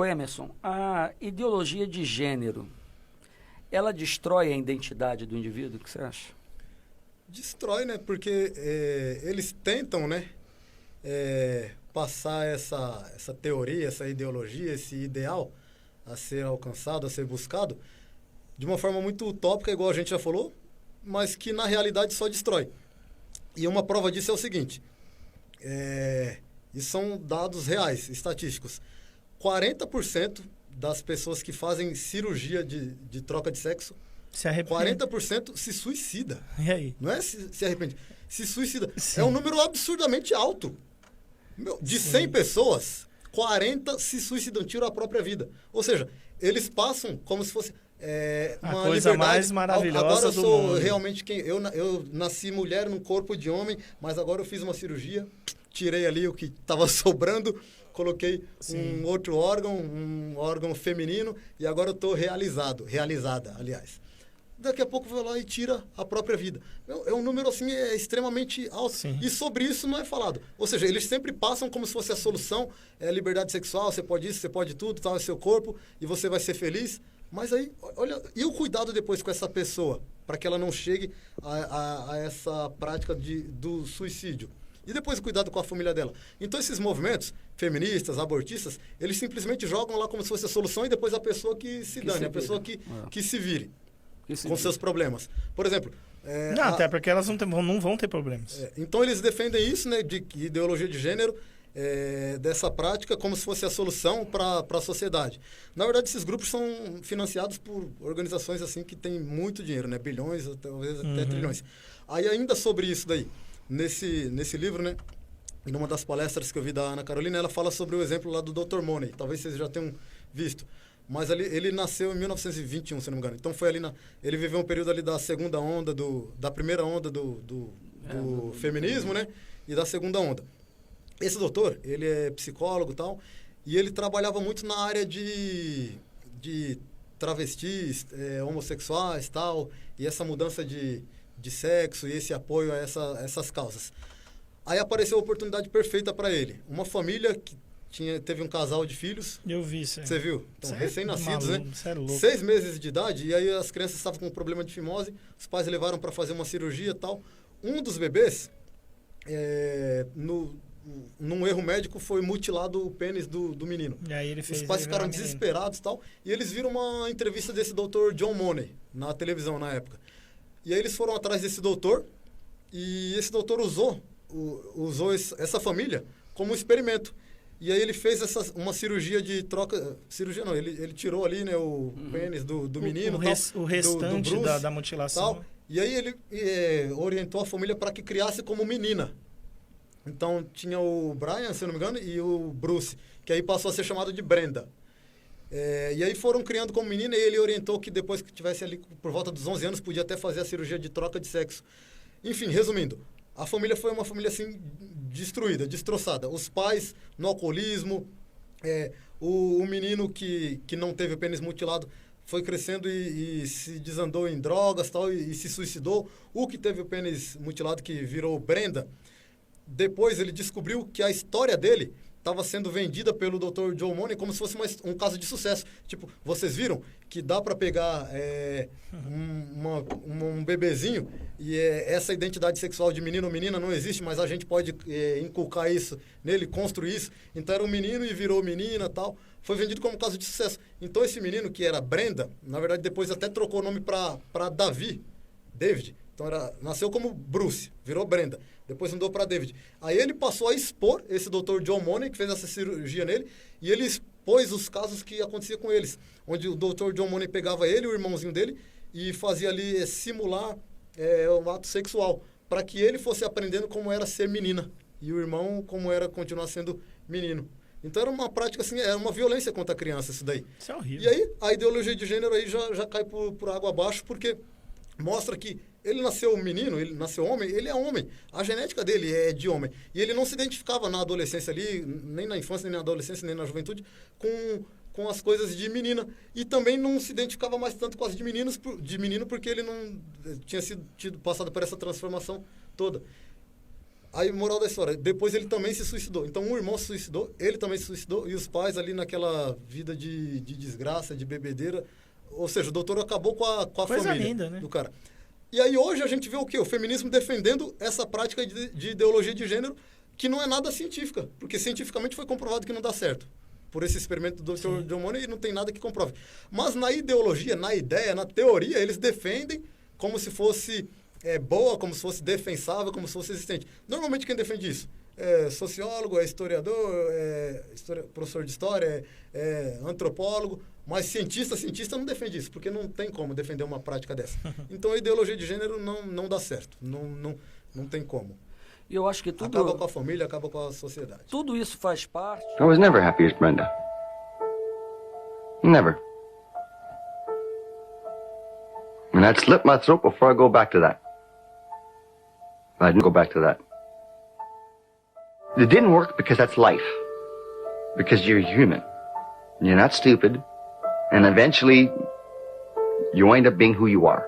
Ô Emerson, a ideologia de gênero, ela destrói a identidade do indivíduo? O que você acha? Destrói, né? Porque eles tentam, né? Passar essa teoria, essa ideologia, esse ideal a ser alcançado, a ser buscado, de uma forma muito utópica, igual a gente já falou, mas que na realidade só destrói. E uma prova disso é o seguinte, e são dados reais, estatísticos. 40% das pessoas que fazem cirurgia de troca de sexo, se arrepende. 40% se suicida. E aí? Não é se arrepende, se suicida. Sim. É um número absurdamente alto. De 100 pessoas, 40 se suicidam, tiram a própria vida. Ou seja, eles passam como se fosse a uma coisa liberdade. mais maravilhosa agora eu do sou mundo. realmente quem... Eu nasci mulher num corpo de homem, mas agora eu fiz uma cirurgia, tirei ali o que estava sobrando, coloquei um outro órgão, um órgão feminino, e agora eu estou realizada, aliás. Daqui a pouco vai lá e tira a própria vida. É um número, assim, extremamente alto. Sim. E sobre isso não é falado. Ou seja, eles sempre passam como se fosse a solução, liberdade sexual, você pode isso, você pode tudo, tal, é seu corpo, e você vai ser feliz. Mas aí, olha, e o cuidado depois com essa pessoa, para que ela não chegue a essa prática do suicídio? E depois o cuidado com a família dela. Então, esses movimentos feministas, abortistas, eles simplesmente jogam lá como se fosse a solução e depois a pessoa que se dane, a pessoa que se vire. Com seus problemas. Por exemplo... até porque elas não vão ter problemas. Então, eles defendem isso, né, de ideologia de gênero, dessa prática, como se fosse a solução para a sociedade. Na verdade, esses grupos são financiados por organizações assim que têm muito dinheiro, né, bilhões, talvez até trilhões. Aí, ainda sobre isso daí, nesse livro, né, em uma das palestras que eu vi da Ana Carolina, ela fala sobre o exemplo lá do Dr. Money. Talvez vocês já tenham visto. Mas ali, ele nasceu em 1921, se não me engano. Então foi ali ele viveu um período ali da segunda onda, da primeira onda do feminismo, né? E da segunda onda. Esse doutor, ele é psicólogo e tal, e ele trabalhava muito na área de travestis, homossexuais e tal, e essa mudança de sexo e esse apoio a essas causas. Aí apareceu a oportunidade perfeita para ele. Uma família que teve um casal de filhos. Eu vi isso aí. Você viu? Então, recém-nascidos, né? Você é louco. 6 meses de idade, e aí as crianças estavam com um problema de fimose, os pais levaram para fazer uma cirurgia e tal. Um dos bebês, num erro médico, foi mutilado o pênis do menino. E aí os pais ficaram desesperados e tal, e eles viram uma entrevista desse doutor John Money, na televisão na época. E aí eles foram atrás desse doutor, e esse doutor usou essa família como um experimento. E aí ele fez uma cirurgia de troca... Cirurgia não, ele tirou ali, né, o pênis do menino. O restante do Bruce, da mutilação. Tal, e aí ele orientou a família para que criasse como menina. Então tinha o Brian, se eu não me engano, e o Bruce, que aí passou a ser chamado de Brenda. E aí foram criando como menina, e ele orientou que depois que tivesse ali por volta dos 11 anos, podia até fazer a cirurgia de troca de sexo. Enfim, resumindo, a família foi uma família assim destruída, destroçada. Os pais no alcoolismo, o menino que não teve o pênis mutilado foi crescendo e se desandou em drogas tal, e se suicidou. O que teve o pênis mutilado, que virou Brenda, depois ele descobriu que a história dele estava sendo vendida pelo Dr. John Money como se fosse um caso de sucesso. Tipo, vocês viram que dá para pegar um bebezinho e essa identidade sexual de menino ou menina não existe, mas a gente pode inculcar isso nele, construir isso. Então era um menino e virou menina e tal. Foi vendido como caso de sucesso. Então esse menino, que era Brenda, na verdade depois até trocou o nome para David. Então nasceu como Bruce, virou Brenda. Depois mudou para David. Aí ele passou a expor esse Dr. John Money, que fez essa cirurgia nele, e ele expôs os casos que acontecia com eles, onde o Dr. John Money pegava ele, o irmãozinho dele, e fazia ali simular um ato sexual, para que ele fosse aprendendo como era ser menina, e o irmão como era continuar sendo menino. Então era uma prática assim, era uma violência contra a criança isso daí. Isso é horrível. E aí a ideologia de gênero aí já cai por água abaixo, porque mostra que ele nasceu menino, ele nasceu homem, ele é homem. A genética dele é de homem. E ele não se identificava na adolescência ali, nem na infância, nem na adolescência, nem na juventude, com as coisas de menina. E também não se identificava mais tanto com as de menino, porque ele não tinha passado por essa transformação toda. Aí, moral da história, depois ele também se suicidou. Então, um irmão se suicidou, ele também se suicidou, e os pais ali naquela vida de desgraça, de bebedeira. Ou seja, o doutor acabou com a Coisa família linda, né? do cara. E aí, hoje, a gente vê o quê? O feminismo defendendo essa prática de ideologia de gênero, que não é nada científica, porque cientificamente foi comprovado que não dá certo. Por esse experimento do Dr. John Money, não tem nada que comprove. Mas na ideologia, na ideia, na teoria, eles defendem como se fosse boa, como se fosse defensável, como se fosse existente. Normalmente quem defende isso é sociólogo, é historiador, professor de história, é antropólogo, mas cientista não defende isso, porque não tem como defender uma prática dessa. Então a ideologia de gênero não dá certo, não tem como. E eu acho que tudo... Acaba com a família, acaba com a sociedade. Tudo isso faz parte... I was never happy as Brenda. Never. And I'd slit my throat before I go back to that. I didn't go back to that. It didn't work because that's life. Because you're human. You're not stupid. And eventually, you wind up being who you are.